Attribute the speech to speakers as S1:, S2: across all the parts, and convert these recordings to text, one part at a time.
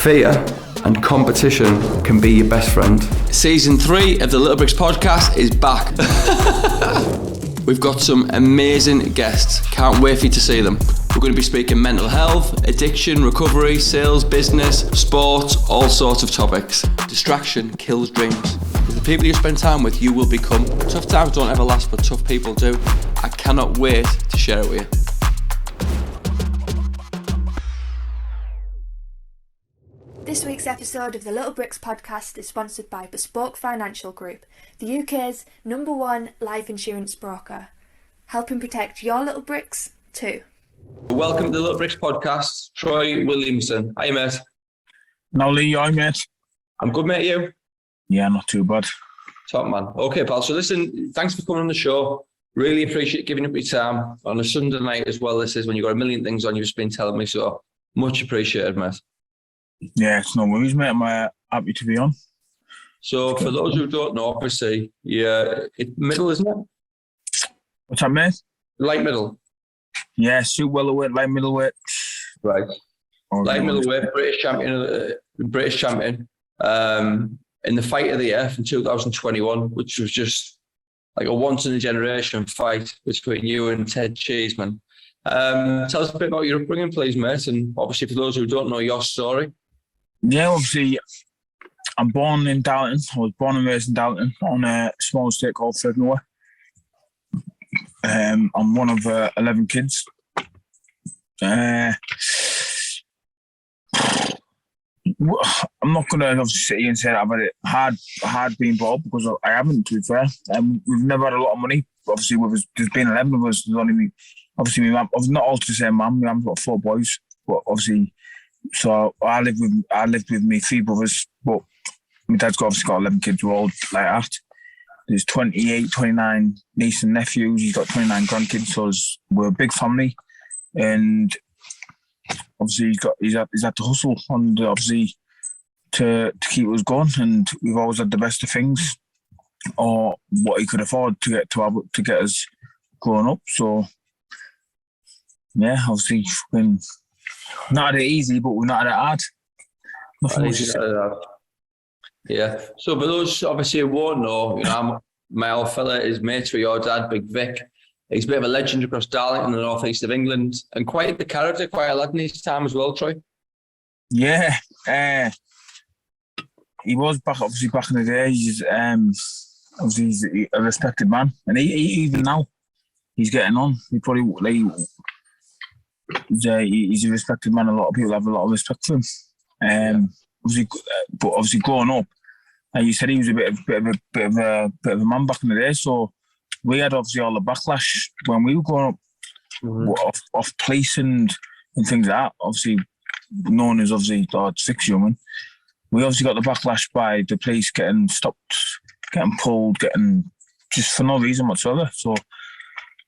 S1: Fear and competition can be your best friend.
S2: Season 3 of the Little Bricks podcast is back. We've got some amazing guests. Can't wait for you to see them. We're going to be speaking mental health, addiction, recovery, sales, business, sports, all sorts of topics. Distraction kills dreams. With the people you spend time with, you will become. Tough times don't ever last, but tough people do. I cannot wait to share it with you.
S3: This week's episode of the Little Bricks podcast is sponsored by Bespoke Financial Group, the UK's #1 life insurance broker, helping protect your little bricks too.
S2: Welcome to the Little Bricks podcast, Troy Williamson. Hi mate.
S4: No, Lee, you alright, mate?
S2: I'm good, mate. You?
S4: Yeah, not too bad.
S2: Top man. Okay, pal. So listen, thanks for coming on the show. Really appreciate giving up your time on a Sunday night as well. This is when you've got a million things on you've just been telling me, so much appreciated, mate.
S4: Yeah, it's no worries, mate. I'm happy to be on.
S2: So for those who don't know, obviously, yeah, it's middle, isn't it?
S4: What's that, mate?
S2: Light middle.
S4: Yeah, super welterweight, light middleweight.
S2: Right. Light middleweight, British champion. In the fight of the year from 2021, which was just like a once in a generation fight between you and Ted Cheeseman. Tell us a bit about your upbringing, please, mate, and obviously for those who don't know your story.
S4: Yeah, obviously, I'm born in Dalton. I was born and raised in Dalton on a small estate called Frednoway. I'm one of 11 kids. I'm not going to obviously sit here and say that I've had it hard being brought up, because I haven't, to be fair. We've never had a lot of money. Obviously, there's been 11 of us. There's only me. Obviously, my mum, I was not all to the same mum. My mum's got 4 boys, but obviously, so I lived with me 3 brothers, but my dad's obviously got 11 kids. We're all like that. There's 28, 29 nieces and nephews. He's got 29 grandkids, so we're a big family. And obviously, he's had to hustle, and obviously to keep us going. And we've always had the best of things, or what he could afford to get us growing up. So yeah, obviously, we've not had it easy, but we've not had it hard. Nothing much to say.
S2: Yeah. So for those obviously who won't know, my old fella is mates with your dad, Big Vic. He's a bit of a legend across Darlington in the northeast of England, and quite the character, quite a lad in his time as well, Troy.
S4: Yeah, he was back in the day. He's a respected man, and he even now he's getting on. He's a respected man. A lot of people have a lot of respect for him. Obviously, growing up, and you said he was a bit of a man back in the day. So we had obviously all the backlash when we were growing up, off police and things like that. Obviously, known as obviously fix human. We obviously got the backlash by the police getting stopped, getting pulled, just for no reason whatsoever. So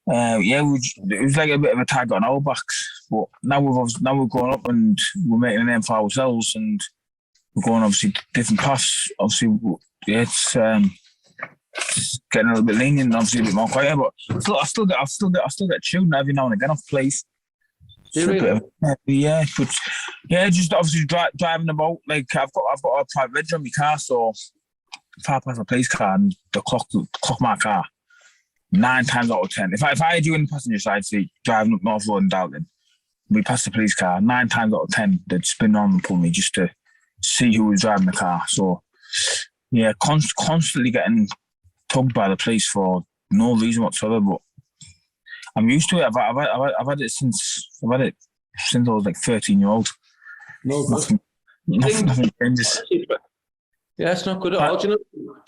S4: it was like a bit of a tag on our backs. But now we're growing up and we're making a name for ourselves, and we're going obviously different paths. Obviously, it's getting a little bit lenient, and obviously a bit more quiet. But I still get chewed every now and again off place.
S2: Really?
S4: Just obviously driving about. Like I've got a private reg on my car, so if I pass a police car and the clock my car, 9 times out of 10. If I had you in the passenger side seat driving up North Road in Dalton, we passed the police car, 9 times out of 10 they'd spin on and pull me just to see who was driving the car. So yeah, constantly getting tugged by the police for no reason whatsoever. But I'm used to it. I've had it since I was like 13-year-old. Nothing changes.
S2: Yeah, it's not good at all. Do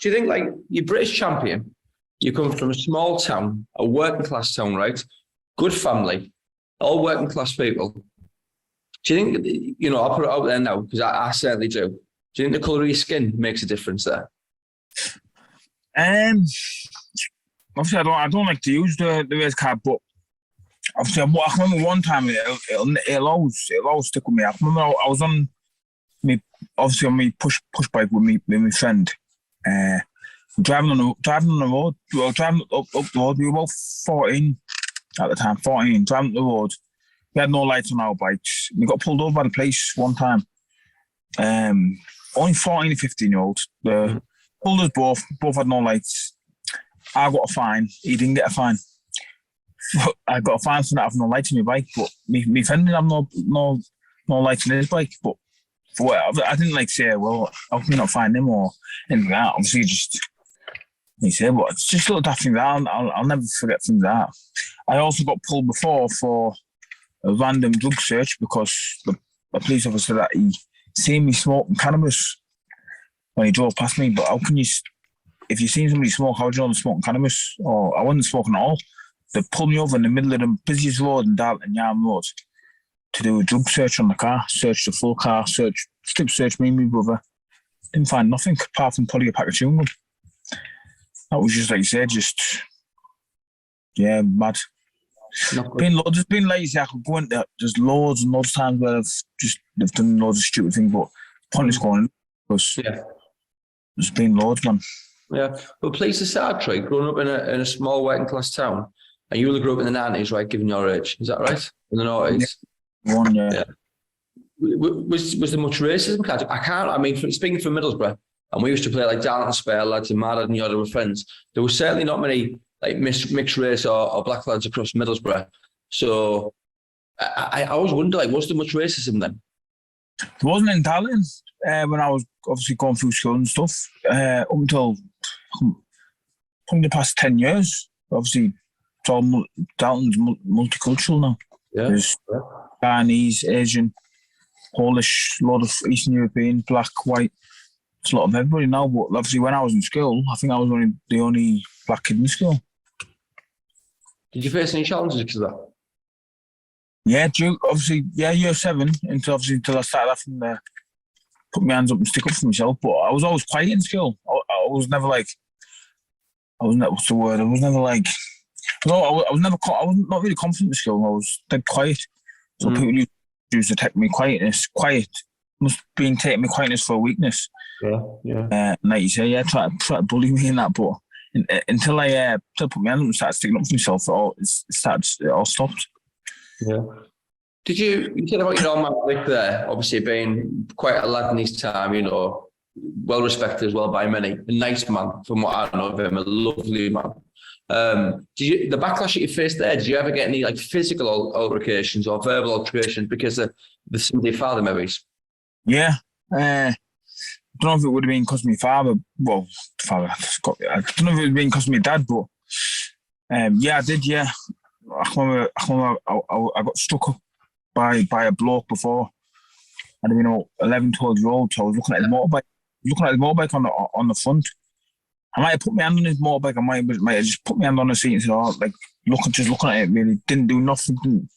S2: you think like you're British champion? You come from a small town, a working class town, right? Good family, all working class people. Do you think, I'll put it out there now, because I certainly do. Do you think the colour of your skin makes a difference there?
S4: Obviously, I don't like to use the race card, but obviously, I remember one time it'll always stick with me. I remember I was on my push bike with my friend. Driving on the road. We were driving up the road. We were about 14 at the time. 14, driving up the road. We had no lights on our bikes. We got pulled over by the police one time. only 14 and 15-year-old. The pulled us both had no lights. I got a fine. He didn't get a fine. I got a fine for not having no lights on my bike, but my friend didn't have no lights on his bike. But for what, I didn't like say, well, how can you not find him or anything like that? Obviously, just he said, but it's just little daft things that I'll never forget things like that. I also got pulled before for a random drug search because the police officer that he seen me smoking cannabis when he drove past me. But how can you, if you seen somebody smoke, how do you know they're smoking cannabis? Or I wasn't smoking at all. They pulled me over in the middle of the busiest road in Dalton, Yarm Road, to do a drug search on the car, search the full car, strip search me and my brother. Didn't find nothing apart from probably a pack of chewing gum. That was just like you said, mad. There's been lazy. I could go into there's loads and loads of times where they've done loads of stupid things, but point is going because there's been loads, man.
S2: Yeah, well, place aside, Troy, growing up in a small working class town, and you only grew up in the 90s, right? Given your age, is that right? In the 90s.
S4: Yeah.
S2: Was there much racism? I mean, speaking from Middlesbrough, and we used to play like Darlington Spare lads and Mad and the other friends. There was certainly not many like mixed race or black lads across Middlesbrough. So I always wonder, like, was there much racism then?
S4: There wasn't in Darlington when I was obviously going through school and stuff. Up until the past 10 years, obviously, it's all Darlington's multicultural now.
S2: Yeah.
S4: There's Chinese, Asian, Polish, a lot of Eastern European, black, white. It's a lot of everybody now, but obviously when I was in school, I think I was the only black kid in school.
S2: Did you face any challenges because of that?
S4: Yeah, year 7 until I started having to put my hands up and stick up for myself. But I was always quiet in school. I was never like, what's the word? I was never like, I was not really confident in school. I was dead quiet. So people used to take me quiet must have been taking me quietness for a weakness.
S2: Yeah.
S4: Like you say, try to bully me in that, but until I put my hand up and started sticking up for myself, it all stopped.
S2: Yeah. Did you said about your own man Vic there, obviously being quite a lad in his time, well respected as well by many, a nice man from what I know of him, a lovely man. The backlash that you faced there, did you ever get any like physical altercations or verbal altercations because of some of your father memories?
S4: Yeah. I don't know if it would have been because of my father. Well, I don't know if it would have been because of my dad, but I did. Yeah, I remember I got struck up by a bloke before. And 11, 12-year-old. So I was looking at his motorbike on the front. I might have put my hand on his motorbike. I might have just put my hand on the seat and said, just looking at it. Really didn't do nothing. Didn't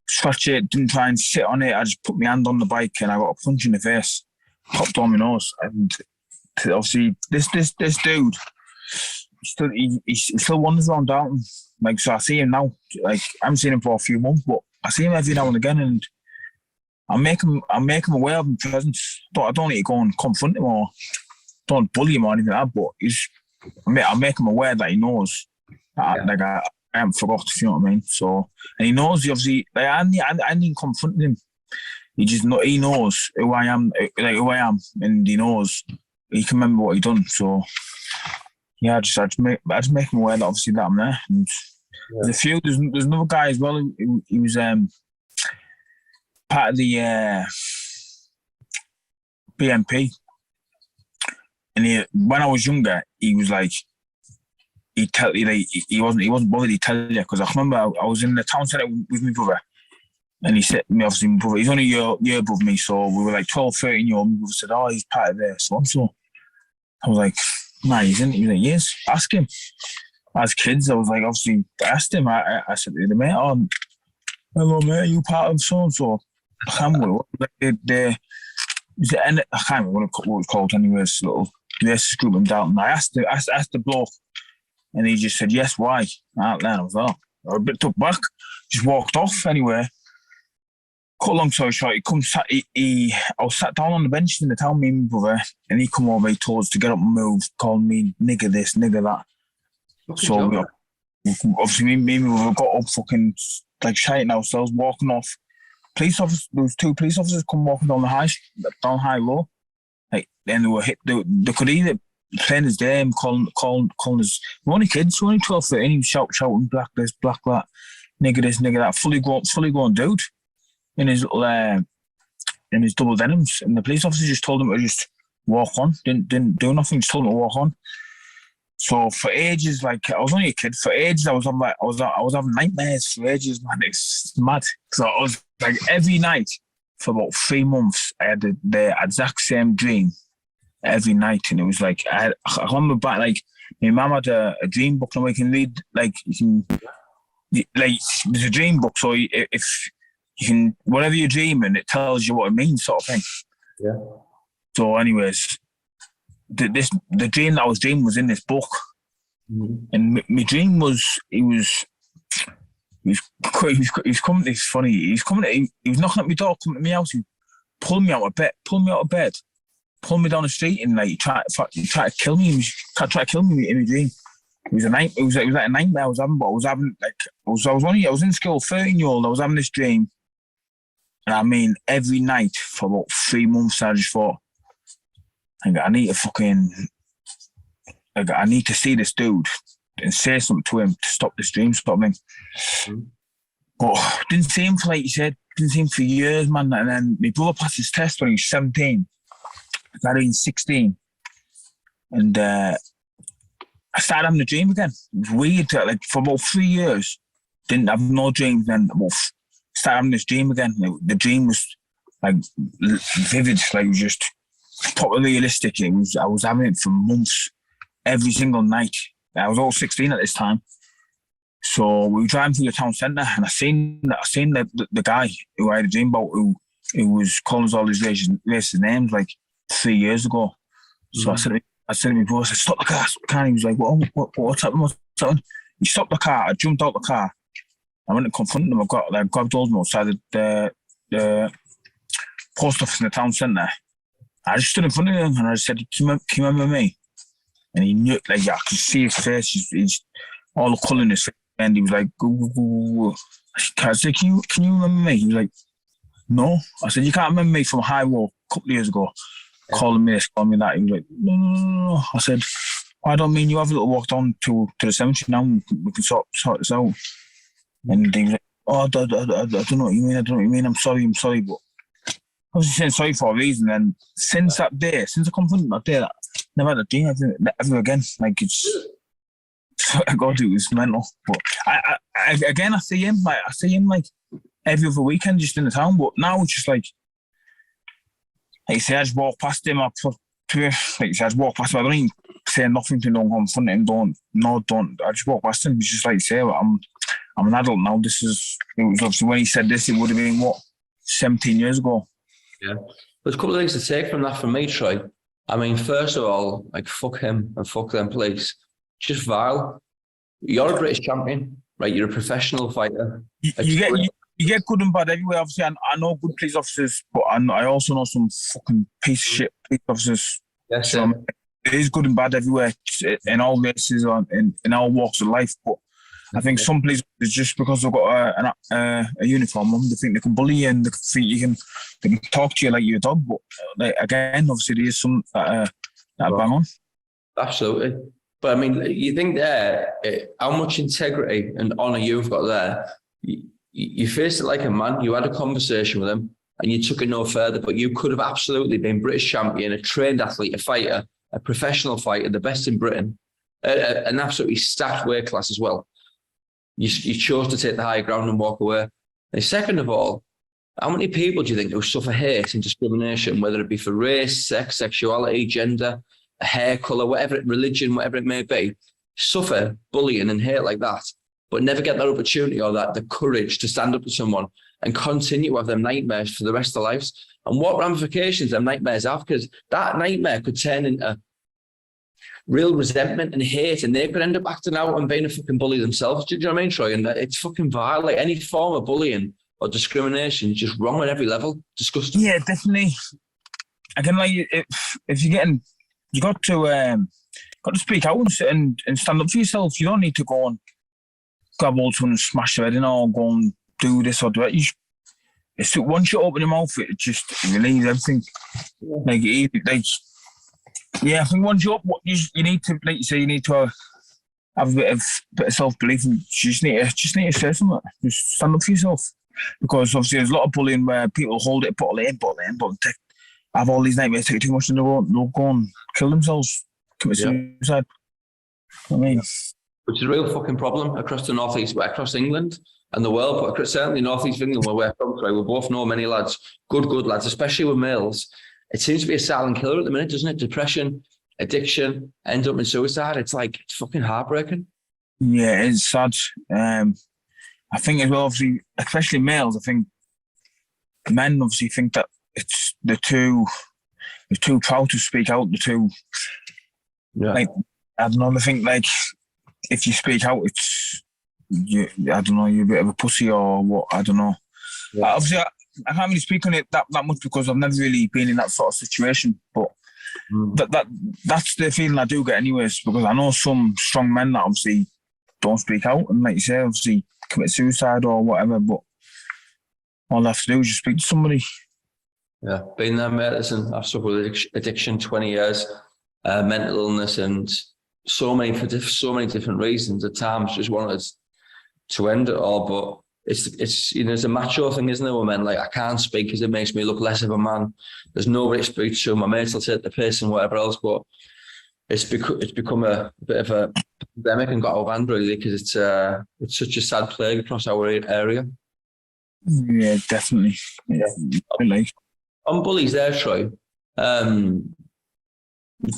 S4: scratch it. Didn't try and sit on it. I just put my hand on the bike and I got a punch in the face. Popped on my nose, and obviously this dude he still wanders around Dalton. Like, so I see him now. Like, I haven't seen him for a few months, but I see him every now and again, and I make him aware of my presence. I don't need to go and confront him or don't bully him or anything like that. But I make him aware that he knows that I haven't forgot. If you know what I mean. So, and he knows. Obviously, like, I didn't confront him. He knows who I am, and he knows he can remember what he done. So yeah, I just make him aware that obviously that I'm there. And there's another guy as well. He was part of the BNP, and when I was younger, he was like he wasn't bothered to tell you, because I remember I was in the town centre with my brother. And he said to me, obviously, my brother, he's only a year above me, so we were like 12, 13 year old. My brother said, he's part of the so-and-so. I was like, nah, he's in. He was like, yes, ask him. As kids, I was like, obviously, I asked him. I said to the mate, hello, mate, are you part of so-and-so? I can't remember. I can't remember what it was called anyways, little races group in Dalton. I asked the bloke, and he just said, yes, why? And I was like, I was a bit took back, just walked off anyway. Cut a long story short, I was sat down on the bench in the town, me and my brother, and he come over, he told us to get up and move, calling me nigger this, nigger that. So obviously me and my brother got up, fucking like shouting ourselves, walking off, there was two police officers come walking down high road. Like, then they were hit. They could either playing his game, calling us. We're only kids. We're only 12, 13. He was shouting black this, black that, nigger this, nigger that. Fully grown dude in his little in his double denims. And the police officer just told him to just walk on. Didn't do nothing. Just told him to walk on. So for ages, like, I was only a kid. For ages, I was having nightmares for ages, man. It's mad. So I was like, every night for about 3 months, I had the exact same dream every night, and it was like I remember back, like, my mum had a dream book, and we can read, like, there's a dream book, so if you can, whatever you're dreaming, it tells you what it means, sort of thing.
S2: Yeah.
S4: So, anyways, the dream that I was dreaming was in this book, and my dream was he was coming. It's funny. He was knocking at my door, coming to my house. He pulled me out of bed, pulled me down the street, and like try to kill me. He was trying to kill me in my dream. It was like a nightmare I was having. But I was in school, 13-year-old. I was having this dream, and I mean, every night for about 3 months, I just thought, I need to see this dude and say something to him to stop this dream stopping. But didn't see him for, like you said, didn't see him for years, man. And then my brother passed his test when he was 17. I was 16. And I started having a dream again. It was weird. Like, for about 3 years, didn't have no dreams. Then started having this dream again. The dream was like vivid, like, it was just totally realistic. I was having it for months, every single night. I was all 16 at this time. So we were driving through the town centre, and I seen the guy who I had a dream about, who was calling us all his racist names, like 3 years ago. So I said to my brother, stop the car. And he was like, what's happening? He stopped the car. I jumped out the car. I went to confront him. I grabbed hold of him outside the post office in the town centre. I just stood in front of him, and I just said, can you remember me? And he knew, like, I could see his face. He's all the colour in his face. And he was like, go. I said, can you remember me? He was like, no. I said, you can't remember me from High Road a couple of years ago, calling me this, calling me that. He was like, no. I said, I don't mean you have a little walk down to the cemetery now, we can sort this out. And he was like, I don't know what you mean, I'm sorry, but I was just saying sorry for a reason. And since that day, since I confronted him that day, I never had a dream ever again. Like, it's, God, it was mental. But I see him like every other weekend, just in the town. But now it's just like you say, I just walk past him. I just walk past him. I don't even say nothing to him. Don't confront him. Don't. I just walk past him. It's just like you say, I'm an adult now. It was obviously when he said this, it would have been 17 years ago.
S2: Yeah. There's a couple of things to take from that from me, Troy. I mean, first of all, like, fuck him and fuck them police. Just vile. You're a British champion, right? You're a professional fighter.
S4: You get good and bad everywhere. Obviously, I know good police officers, but I also know some fucking piece of shit police officers.
S2: Yes,
S4: so, it is good and bad everywhere, in all races, in all walks of life. But I think some police officers, just because they've got a uniform on, they think they can bully you, and they think they can talk to you like you're a dog. But like, again, obviously, there is some that bang on.
S2: Absolutely. But I mean, you think there, how much integrity and honour you've got there. You faced it like a man. You had a conversation with him, and you took it no further. But you could have absolutely been British champion, a trained athlete, a fighter, a professional fighter, the best in Britain, an absolutely stacked weight class as well. You chose to take the higher ground and walk away. And second of all, how many people do you think who suffer hate and discrimination, whether it be for race, sex, sexuality, gender, hair colour, religion, whatever it may be, suffer bullying and hate like that, but never get that opportunity or the courage to stand up to someone and continue to have them nightmares for the rest of their lives? And what ramifications them nightmares have, because that nightmare could turn into real resentment and hate, and they could end up acting out and being a fucking bully themselves. Do you know what I mean, Troy? And it's fucking vile. Like, any form of bullying or discrimination is just wrong at every level. Disgusting.
S4: Yeah, definitely. Again, like, if you're getting, you got to speak out and stand up for yourself. You don't need to go and grab hold to and smash their head in, or go and do this or do that. it's once you open your mouth, it just relieves everything. I think once you open, you need to, like you say, you need to have a bit of self-belief, and you just need to say something. Just stand up for yourself, because obviously there's a lot of bullying where people hold it, bottle it in, but have all these nightmares, take too much, and they'll go and kill themselves, commit suicide. I mean,
S2: which is a real fucking problem across the northeast, across England and the world, but certainly northeast England, where we're from. We both know many lads, good lads, especially with males. It seems to be a silent killer at the minute, doesn't it? Depression, addiction, end up in suicide. It's fucking heartbreaking.
S4: Yeah, it's sad. I think as well, obviously, especially males, I think men obviously think that they're too proud to speak out. They're too, I don't know, they think if you speak out, you're a bit of a pussy or what, I don't know. Yeah. Obviously, I can't really speak on it that much because I've never really been in that sort of situation, but that's the feeling I do get anyways, because I know some strong men that obviously don't speak out and, like you say, obviously commit suicide or whatever, but all I have to do is just speak to somebody.
S2: Yeah, been there, mate. Listen, I've suffered with addiction 20 years, mental illness, and so many different reasons. At times, just wanted to end it all, but it's it's a macho thing, isn't it? With men, I can't speak because it makes me look less of a man. There's nobody to speak to. My mates will take the piss and whatever else, but it's become a bit of a pandemic and got out of hand really, because it's such a sad plague across our area.
S4: Yeah, definitely. Yeah.
S2: On bullies there, Troy, they're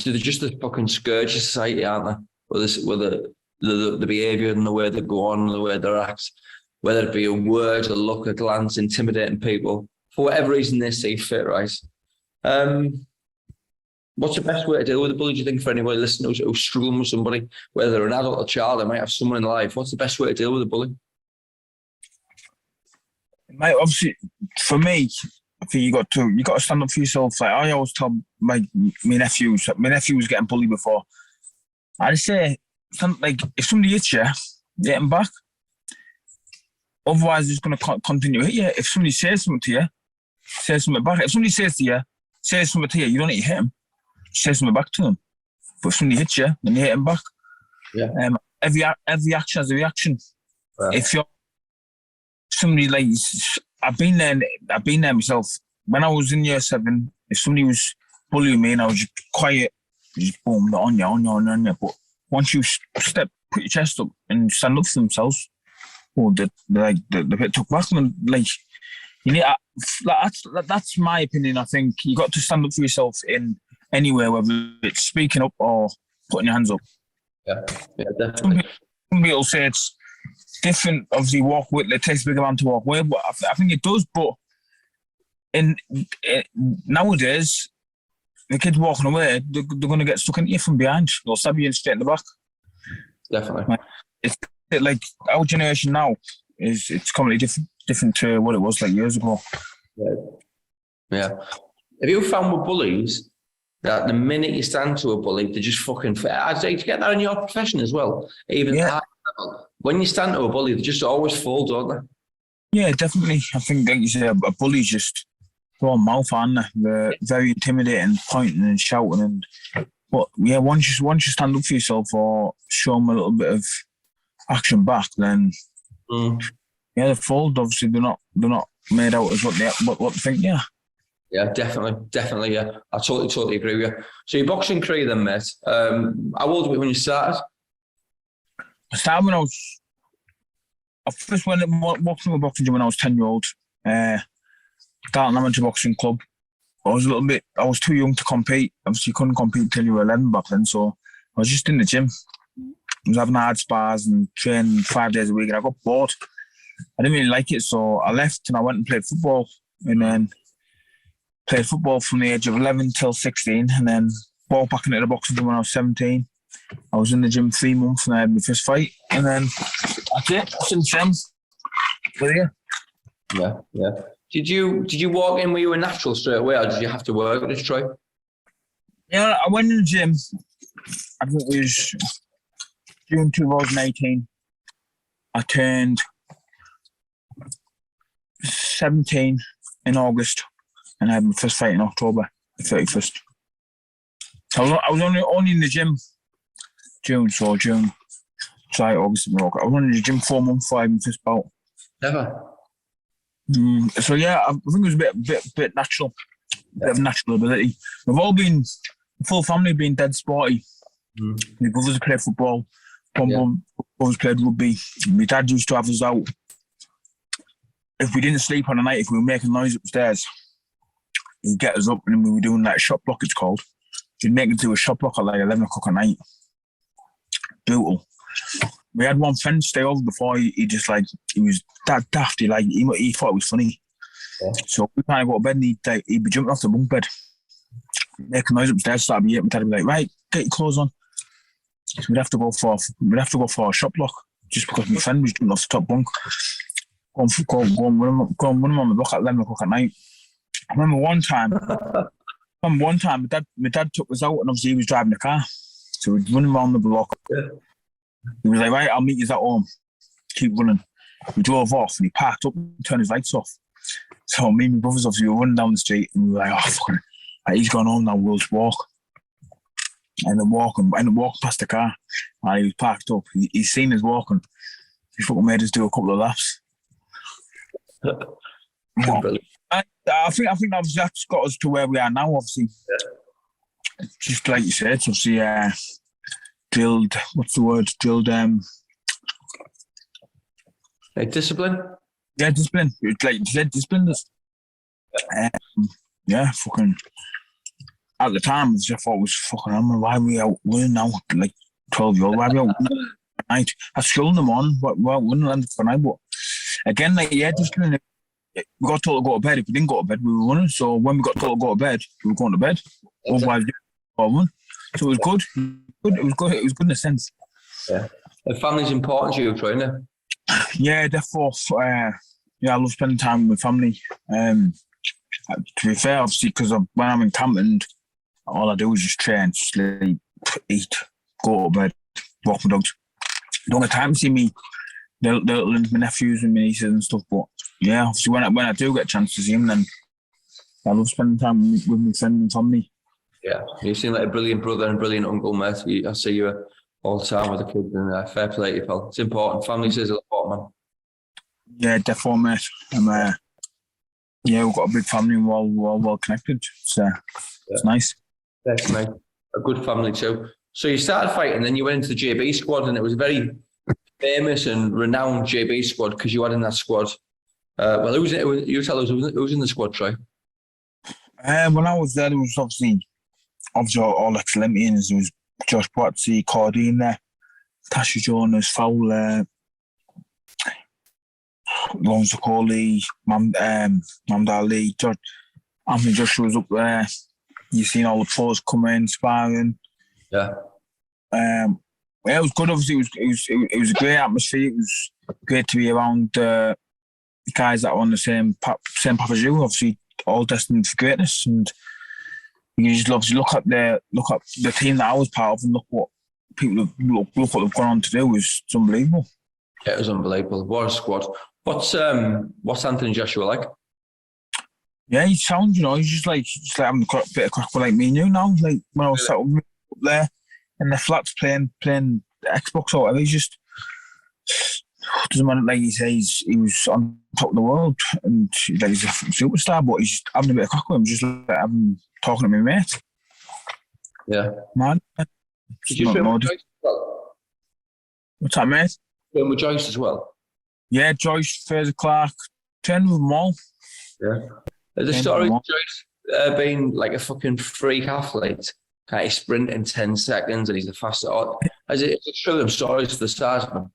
S2: just a fucking scourge of society, aren't they? With the behaviour and the way they go on and the way they act, whether it be a word, a look, a glance, intimidating people, for whatever reason they see fit, right? What's the best way to deal with a bully, do you think, for anybody listening who's struggling with somebody, whether they're an adult or child, they might have someone in life? What's the best way to deal with a bully?
S4: Mate, obviously, for me, I think you got to stand up for yourself. I always tell my nephew was getting bullied before. I say, if somebody hits you, hit him back. Otherwise, it's going to continue to hit you. If somebody says something to you, say something back. If somebody says something to you, you don't need to hit him. Say something back to them. But if somebody hits you, then you hit him back.
S2: Yeah.
S4: Every action has a reaction. Right. If you're somebody I've been there myself. When I was in year 7, if somebody was bullying me and I was just quiet, just boom, they're on you. But once you put your chest up and stand up for themselves, the bit took back, and you need that's my opinion. I think you got to stand up for yourself in anywhere, whether it's speaking up or putting your hands up.
S2: Yeah, definitely.
S4: Some people say it's different. Obviously, it takes a bigger man to walk away, but I think it does. But nowadays, the kids walking away, they're going to get stuck into you from behind. They'll stab you straight in the back.
S2: Definitely.
S4: It's our generation now it's completely different to what it was years ago.
S2: Yeah. Have you found with bullies that the minute you stand to a bully, they just fucking fit? I'd say to get that in your profession as well. Even when you stand to a bully, they just always fall, don't they? Yeah,
S4: definitely. I think, like you say, a bully's just throw a mouth on. They're very intimidating, pointing and shouting. But yeah, once you stand up for yourself or show them a little bit of action back, then they fold. Obviously, they're not made out as what they think. Yeah.
S2: Yeah, definitely. Yeah, I totally agree with you. So your boxing career, then, mate. How old were you when you started?
S4: I started when I first went walked into a boxing gym when I was 10-year-old. Darton Amateur Boxing Club. I was too young to compete. Obviously, you couldn't compete until you were 11 back then, so I was just in the gym. I was having hard spars and training 5 days a week, and I got bored. I didn't really like it, so I left and I went and played football. And then played football from the age of 11 till 16, and then walked back into the boxing gym when I was 17. I was in the gym 3 months and I had my first fight, and then that's it. Since then, we're here.
S2: Yeah. Did you walk in? Were you a natural straight away, or did you have to work this, Troy?
S4: Yeah, I went in the gym. I think it was June 2018. I turned 17 in August, and I had my first fight in October, the 31st. I was only in the gym June, July, August, and October. I was only in the gym 4 months before I had my first bout.
S2: Never.
S4: So yeah, I think it was a bit natural, bit of natural ability. We've all been, the full family been dead sporty. My brothers played football, one brothers played rugby. My dad used to have us out. If we didn't sleep on the night, if we were making noise upstairs, he'd get us up and we were doing like shop block, it's called. He'd make us do a shop block at like 11 o'clock at night. Brutal. We had one friend stay over before he was that daft. He thought it was funny. Yeah. So we kind of go to bed and he'd be jumping off the bunk bed, making noise upstairs, start be my dad would be like, right, get your clothes on. So we'd have to go for a shop block just because my friend was jumping off the top bunk. Go and run him on the block at 11 o'clock at night. I remember one time my dad took us out and obviously he was driving the car. So we'd run him around the block. Yeah. He was like, right, I'll meet you at home. Keep running. We drove off and he parked up and turned his lights off. So me and my brothers obviously were running down the street and we were like, oh, fucking, he's gone home now, we'll just walk. And then walking past the car. And he was parked up. He's seen us walking. He fucking made us do a couple of laps. I think that's got us to where we are now, obviously. Yeah. Just like you said, obviously, drilled,
S2: like discipline?
S4: Yeah, discipline. Like you said, discipline us. Fucking, at the time, I thought it was fucking, I don't know why we out winning now, like 12-year-old, why we out winning at night? I skilled them on, but we out winning them for night, but again, like, yeah, discipline. We got told to go to bed. If we didn't go to bed, we were running. So when we got told to go to bed, we were going to bed. Otherwise, we were running. So it was good. It was good. It was good in a sense.
S2: Yeah. And family's important to you, Troy, isn't it?
S4: Yeah, therefore, I love spending time with family. To be fair, obviously, because when I'm in camp and all I do is just train, sleep, eat, go to bed, walk my dogs. Don't have time to see me, my nephews and my nieces and stuff, but yeah, obviously when I do get a chance to see them, then I love spending time with my friends and family.
S2: Yeah, you seem like a brilliant brother and brilliant uncle, mate. I see you all the time with the kids, and fair play to you, pal. It's important. Family says a lot, man. Yeah,
S4: definitely, mate. We've got a big family and we're all well connected. So it's nice.
S2: Yes, mate. A good family too. So you started fighting, then you went into the JB squad, and it was a very famous and renowned JB squad because you had in that squad. You tell us who was in the squad, Troy.
S4: When I was there, there was obviously all ex-Olympians. There was Josh Boatsy, Cordine there, Tasha Jonas, Fowler, Lonzo Coley, Mamd Ali, Anthony Joshua was up there. You've seen all the pros come in, sparring.
S2: Yeah.
S4: It was good. Obviously, it was a great atmosphere. It was great to be around guys that are on the same path as you. Obviously, all destined for greatness, and you just obviously look at the team that I was part of, and look what they've gone on to do. It's unbelievable.
S2: Yeah, it was unbelievable. What a squad. What's Anthony Joshua like?
S4: Yeah, he sounds, he's just like having a bit of crack with like me and you now. Like when I was sat up there in the flats playing Xbox or whatever, he's just doesn't matter. Like he says, he was on top of the world and like he's a superstar, but he's just having a bit of crack with him, just like talking to my mate.
S2: Yeah,
S4: man.
S2: Did you film with Joyce as well?
S4: What's that, mate?
S2: Film with Joyce as well.
S4: Yeah, Joyce, Fraser Clark, trained with them all.
S2: Yeah. The story of Joyce being like a fucking freak athlete, kind of sprint in 10 seconds and he's the fastest. It's a true stories to the stars, man.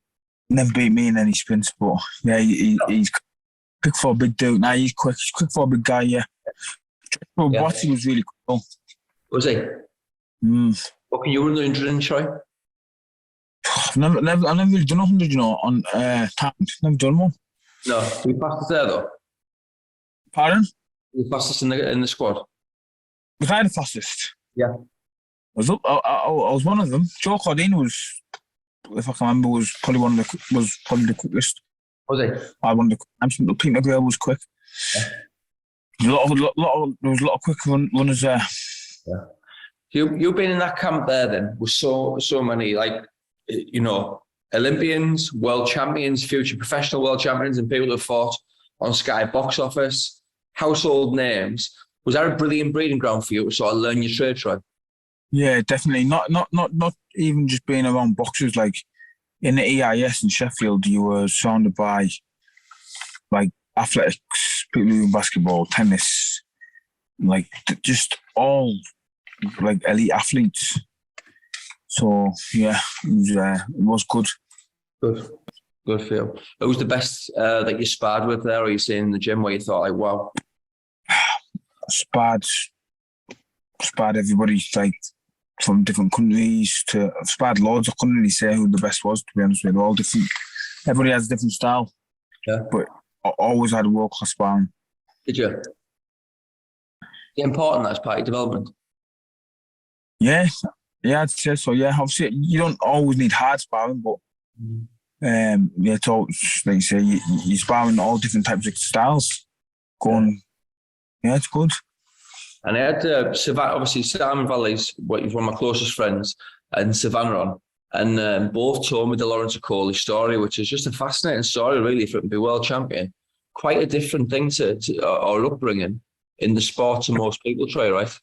S4: Never beat me in any sprints, but yeah, he's quick for a big dude. Nah, he's quick. He's quick for a big guy, yeah. Botsy was really cool.
S2: Was he? What can you run the 100 in, Troy?
S4: I've never really done 100, on time. Never done one.
S2: No, were you fastest there though?
S4: Pardon?
S2: Were you fastest in the squad?
S4: Was I the fastest?
S2: Yeah.
S4: I was one of them. Joe Cordine was, if I can remember, was probably the quickest.
S2: Was it?
S4: I won the championship. The Peter Girl was quick.
S2: Yeah.
S4: There was a lot of quick runners there.
S2: Yeah. You've been in that camp there then with so many, like, you know, Olympians, world champions, future professional world champions, and people who have fought on Sky box office, household names. Was that a brilliant breeding ground for you to sort of learn your trade, Troy?
S4: Yeah, definitely. Not even just being around boxers. Like in the EIS in Sheffield, you were surrounded by like athletics, people doing basketball, tennis, like just all like elite athletes. So yeah, it was good.
S2: Good for you. Who was the best that you sparred with there, or you seen in the gym where you thought like, wow?
S4: Sparred everybody, like from different countries. I've sparred loads. I couldn't really say who the best was, to be honest with you. They're all different. Everybody has a different style.
S2: Yeah.
S4: But I always had a world-class sparring.
S2: Did you? Is it important that as part of development?
S4: Yeah, I'd say so. Yeah, obviously you don't always need hard sparring, but yeah, it's all, like you say, you're sparring all different types of styles. Yeah, it's good.
S2: And I had Savannah, obviously Simon Valley's one of my closest friends, and Savannah on, and both told me the Lawrence Okoli story, which is just a fascinating story, really, for him to be world champion. Quite a different thing to our upbringing in the sport to most people, Troy, right?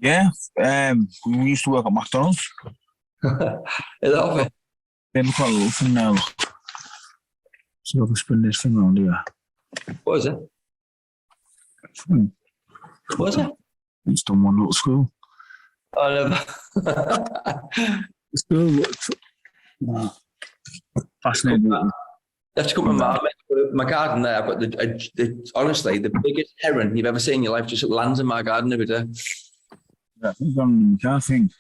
S4: Yeah, we used to work at McDonald's.
S2: I love it.
S4: Yeah, look at a little thing now. Look. So I can spin this thing around here.
S2: What is it? What is it?
S4: It's done one little screw.
S2: Oh,
S4: no. Fascinating.
S2: You have to come to my garden there. I've got honestly, the biggest heron you've ever seen in your life just lands in my garden every day.
S4: Yeah, I think.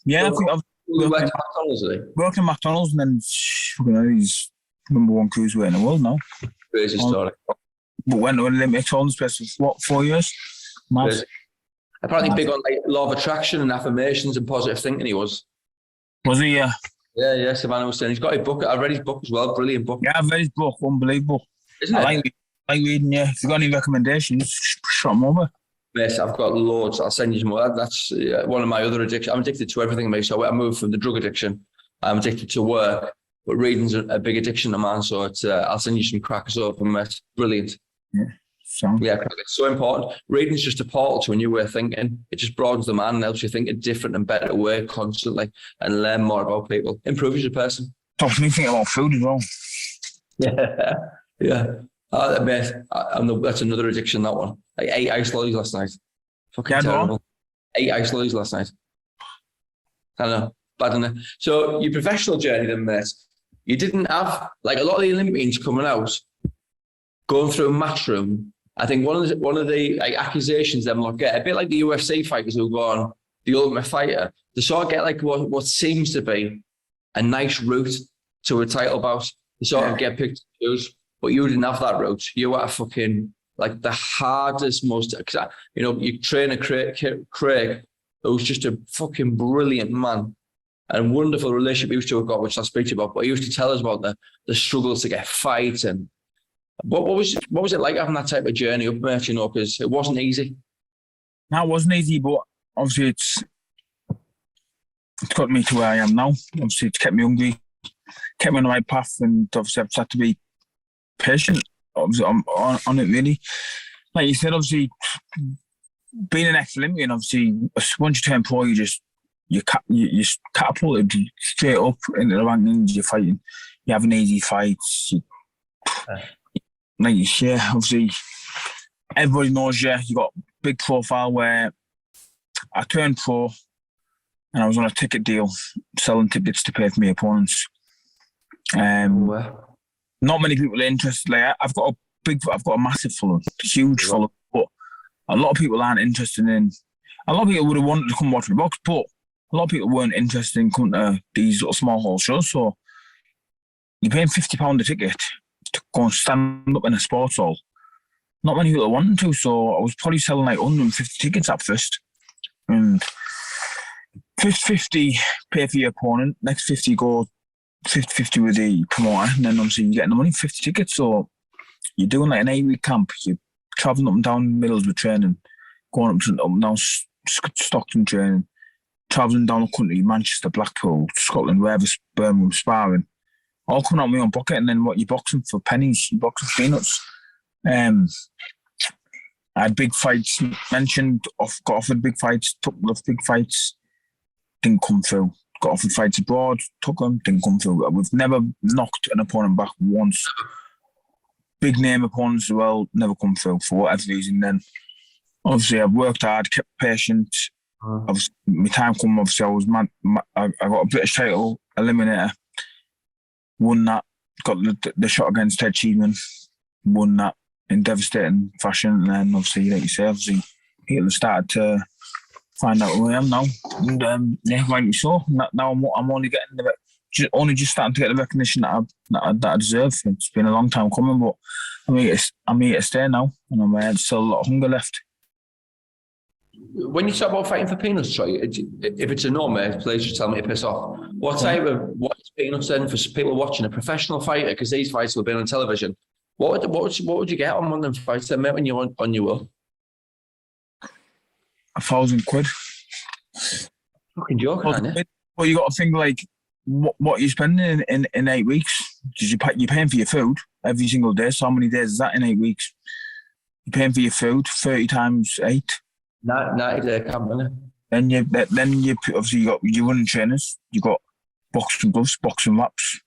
S4: Yeah, I think I've worked at McDonald's and then he's #1 cruiserweight in the world now.
S2: Crazy story.
S4: But went to an Olympic tournament space for what, 4 years? Mad.
S2: Apparently big on like law of attraction and affirmations and positive thinking he was.
S4: Was he? Yeah.
S2: Yeah, Savannah was saying. He's got a book. I read his book as well. Brilliant book.
S4: Yeah, I've read his book. Unbelievable.
S2: Isn't it?
S4: I like reading, yeah. If you've got any recommendations, shot them over.
S2: Yes, I've got loads. I'll send you some more. That's one of my other addictions. I'm addicted to everything, mate. So I moved from the drug addiction. I'm addicted to work, but reading's a big addiction of mine. So it's, I'll send you some crackers over, mate. Brilliant.
S4: Yeah.
S2: Yeah, it's so important. Reading's just a portal to a new way of thinking. It just broadens the mind and helps you think a different and better way constantly and learn more about people. Improves your person.
S4: Talks me thinking about food as well.
S2: Yeah. Mate, that's another addiction, that one. I ate ice lollies last night. Fucking terrible. 8 ice lollies last night. I don't know. Bad, isn't it? So your professional journey then, mate, you didn't have, like a lot of the Olympians coming out, going through a matchroom. I think one of the like, accusations them lot get, a bit like the UFC fighters who go on The Ultimate Fighter, they sort of get like what seems to be a nice route to a title bout. They sort of get picked to choose, but you didn't have that route. You were fucking like the hardest, most, you train a Craig, who's just a fucking brilliant man and wonderful relationship he used to have got, which I'll speak to you about, but he used to tell us about the struggles to get fights and what was it like having that type of journey up, mate, because it wasn't easy.
S4: No, it wasn't easy, but obviously it's got me to where I am now. Obviously it's kept me hungry, kept me on the right path, and obviously I've had to be patient. Obviously I'm on it really. Like you said, obviously being an ex-Olympian, obviously once you turn pro, you catapulted straight up into the rankings. You're fighting, you're having easy fights. Obviously everybody knows you. You got a big profile. Where I turned pro and I was on a ticket deal, selling tickets to pay for my opponents. Not many people are interested. Like I've got a massive following, huge following, but a lot of people aren't interested in. A lot of people would have wanted to come watch the box, but a lot of people weren't interested in coming to these little small hall shows. So you're paying £50 a ticket to go and stand up in a sports hall. Not many people are wanting to, so I was probably selling like 150 tickets at first. And First 50 pay for your opponent, next 50 go 50 with the promoter, and then obviously you're getting the money, 50 tickets. So you're doing like an 8-week camp, you're travelling up and down Middlesbrough training, going up and down Stockton training, travelling down the country, Manchester, Blackpool, Scotland, wherever, Birmingham, sparring, all coming out of my own pocket, and then what, you're boxing for pennies, you're boxing for peanuts. I had big fights mentioned, got offered big fights, took big fights, didn't come through. Got offered fights abroad, took them, didn't come through. We've never knocked an opponent back once. Big name opponents as well, never come through for whatever reason. Then obviously I've worked hard, kept patient. Obviously, my time come, obviously I got a British title, eliminator, won that, got the shot against Ted Cheeseman, won that in devastating fashion, and then obviously, like you say, obviously people started to find out who I am now, and rightly so. Now I'm only getting just starting to get the recognition that I deserve. It's been a long time coming, but I'm here to stay now, and there's still a lot of hunger left.
S2: When you talk about fighting for peanuts, Troy, if it's a no, mate, please just tell me to piss off. What is peanuts then for people watching a professional fighter? Because these fights will be on television. What would you get on one of them fights then, mate, when you're on your will?
S4: £1,000.
S2: Fucking joking, aren't you?
S4: Well, you got to think like what you're spending in 8 weeks. Because you're paying for your food every single day. So how many days is that in 8 weeks? You're paying for your food 30 times 8.
S2: 90 day camp, innit?
S4: Then you obviously you got your running trainers. You got boxing gloves, boxing wraps.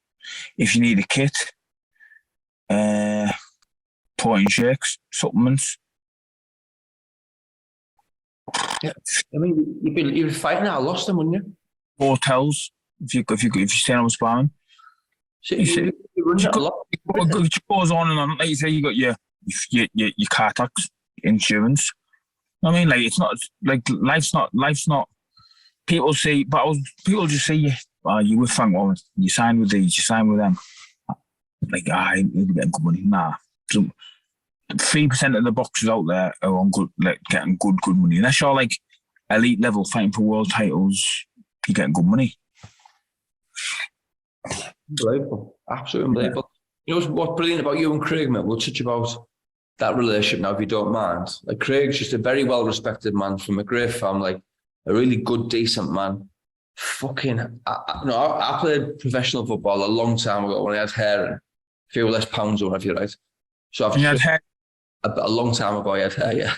S4: If you need a kit, protein shakes, supplements.
S2: Yeah, I mean, you'd be fighting at a loss then, wouldn't you?
S4: Hotels, if you stay on sparring.
S2: So you run at a lot.
S4: It goes on and on. Like you say, you got your car tax, insurance. I mean, like it's not like life's not. People say, but people just say you with Frank Warren, you signed with these, you signed with them. Like you'll be getting good money. Nah. 3% of the boxers out there are on good, like getting good money. Unless you're like elite level fighting for world titles, you're getting good money.
S2: Unbelievable, absolutely unbelievable. You know what's brilliant about you and Craig, mate? We'll touch about that relationship now, if you don't mind. Like Craig's just a very well respected man from a great family, a really good, decent man. I played professional football a long time ago when I had hair and a few less pounds or whatever, right? So I've had hair. A long time ago, I had hair, yeah.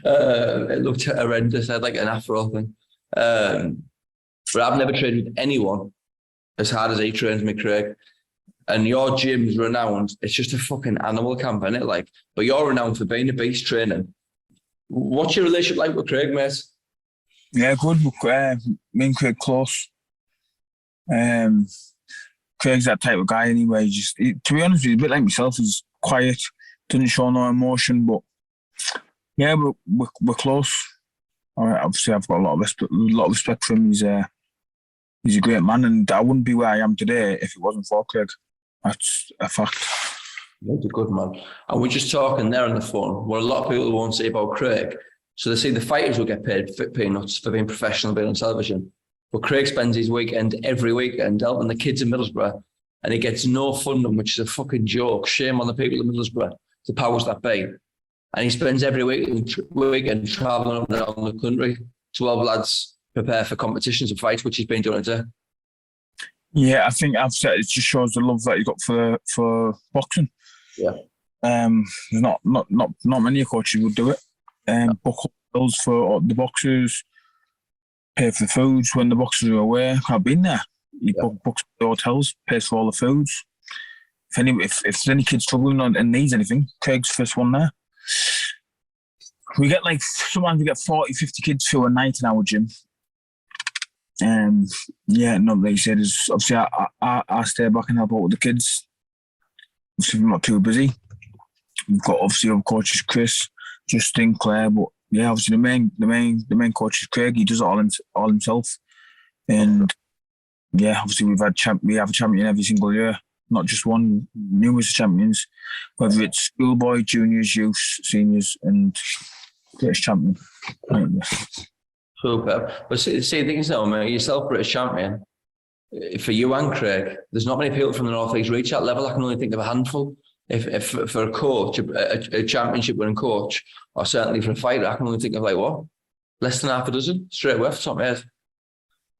S2: It looked horrendous. I had like an afro thing. But I've never trained with anyone as hard as he trains me, Craig. And your gym's renowned. It's just a fucking animal camp, isn't it? Like, but you're renowned for being a beast training. What's your relationship like with Craig, mate?
S4: Yeah, good. Me and Craig close. Craig's that type of guy anyway. To be honest with you, a bit like myself, he's quiet, doesn't show no emotion, but yeah, we're close. Obviously, I've got a lot of respect for him. He's a great man, and I wouldn't be where I am today if it wasn't for Craig. That's a fact.
S2: He's a good man. And we're just talking there on the phone. What a lot of people won't say about Craig. So they say the fighters will get paid peanuts for being professional, being on television. But Craig spends his weekend every weekend helping the kids in Middlesbrough, and he gets no funding, which is a fucking joke. Shame on the people in Middlesbrough, the powers that be. And he spends every weekend travelling up and down the country to help lads prepare for competitions and fights, which he's been doing today.
S4: Yeah, I think I've said it just shows the love that he's got for boxing.
S2: Yeah.
S4: There's not many coaches would do it. Book bills for the boxers, pay for the foods when the boxers are away. I've been there. He books the hotels, pays for all the foods. If there's any kids struggling and needs anything, Craig's first one there. We get sometimes we get 40, 50 kids through a night in our gym. Like you said, is obviously I stay back and help out with the kids. Obviously, I'm not too busy. We've got obviously other coaches, Chris, Justin, Claire, but yeah, obviously the main coach is Craig. He does it all himself, and yeah, obviously we have a champion every single year, not just one, numerous champions, whether it's schoolboy, juniors, youth, seniors, and British champion.
S2: Super. But see the thing is, though, mate, yourself British champion. For you and Craig, there's not many people from the North East reach that level. I can only think of a handful. If for a coach, a championship winning coach, or certainly for a fighter, I can only think of like what? Less than half a dozen straight away off the top of my head.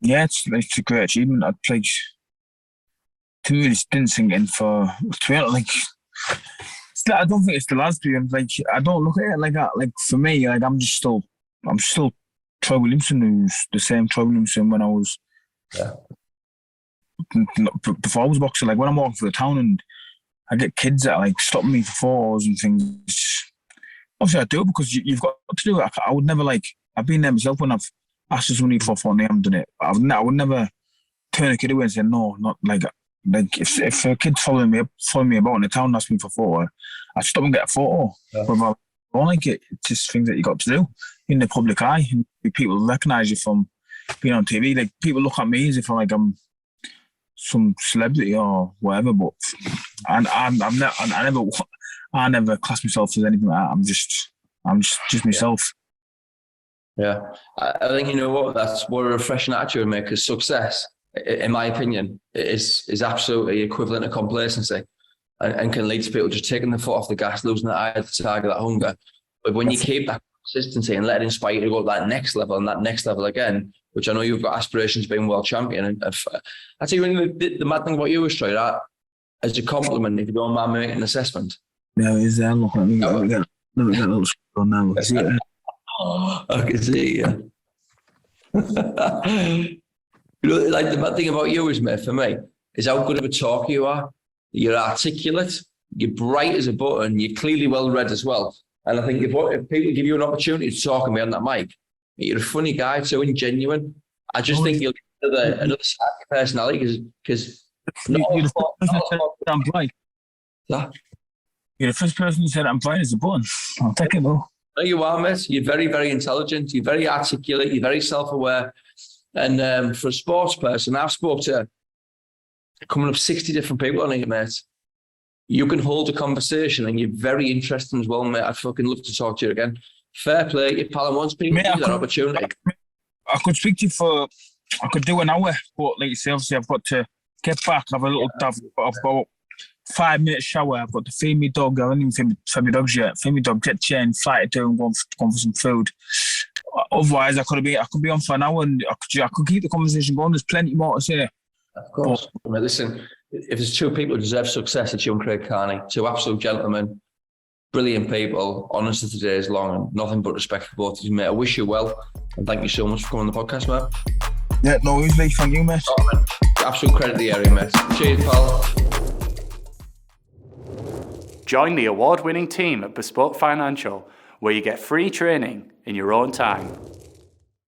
S4: Yeah, it's a great achievement. I'd like, to me, it didn't sink in for, to be honest, like, I don't think it's the lads doing, like, I don't look at it like that. Like, for me, like, I'm still Troy Williamson, who's the same Troy Williamson when I was, before I was boxing. Like, when I'm walking through the town and I get kids that like stopping me for photos and things. Obviously, I do it because you've got to do it. I would never like. I've been there myself when I've asked for somebody for a photo and they haven't done it. I would never turn a kid away and say no, not like. Like if a kid's following me about in the town and asking me for a photo, I'd stop and get a photo. Yeah. But if I don't like it, it's just things that you got to do in the public eye. And people recognise you from being on TV. Like people look at me as if I'm some celebrity or whatever, but I never class myself as anything like that. I'm just myself.
S2: Yeah, I think, you know what, that's what a refreshing attitude, mate, because success, in my opinion, is absolutely equivalent to complacency and can lead to people just taking the foot off the gas, losing that eye to the target, that hunger. But when you keep that consistency and let it inspire you to go to that next level and that next level again, which I know you've got aspirations of being world champion. And I tell you, the mad thing about you is, Troy, that as a compliment, if you don't mind making an assessment.
S4: No, is there? Look, let me get a little scroll on now. See it?
S2: I can see, yeah. You know, like the bad thing about you is, mate, for me, is how good of a talker you are. You're articulate, you're bright as a button, you're clearly well read as well. And I think if people give you an opportunity to talk and be on that mic, you're a funny guy too and genuine. I just think you'll get another side of your personality because you're the first person who said I'm blind as a button. I'll take it though. No, you are, mate. You're very, very intelligent. You're very articulate. You're very self-aware. And for a sports person, I've spoke to coming up 60 different people on it, mate. You can hold a conversation and you're very interesting as well, mate. I'd fucking love to talk to you again. Fair play, you pal, and once people give you that opportunity.
S4: I could speak to you I could do an hour, but like you say, obviously I've got to get back, have a little, I've got 5 minute shower, I've got to feed my dog, I haven't even fed my dogs yet, feed my dog, get changed, fly it down, go for some food. Otherwise, I could be on for an hour and I could keep the conversation going. There's plenty more to say.
S2: Of course. But listen, if there's two people who deserve success, it's you and Craig Carney, two absolute gentlemen, brilliant people, honest as the day is long, and nothing but respect for both of you, mate. I wish you well, and thank you so much for coming on the podcast, mate.
S4: Yeah, no worries, mate. Thank you, mate.
S2: Oh, man. Absolute credit to the area, mate. Cheers, pal.
S5: Join the award-winning team at Bespoke Financial, where you get free training in your own time.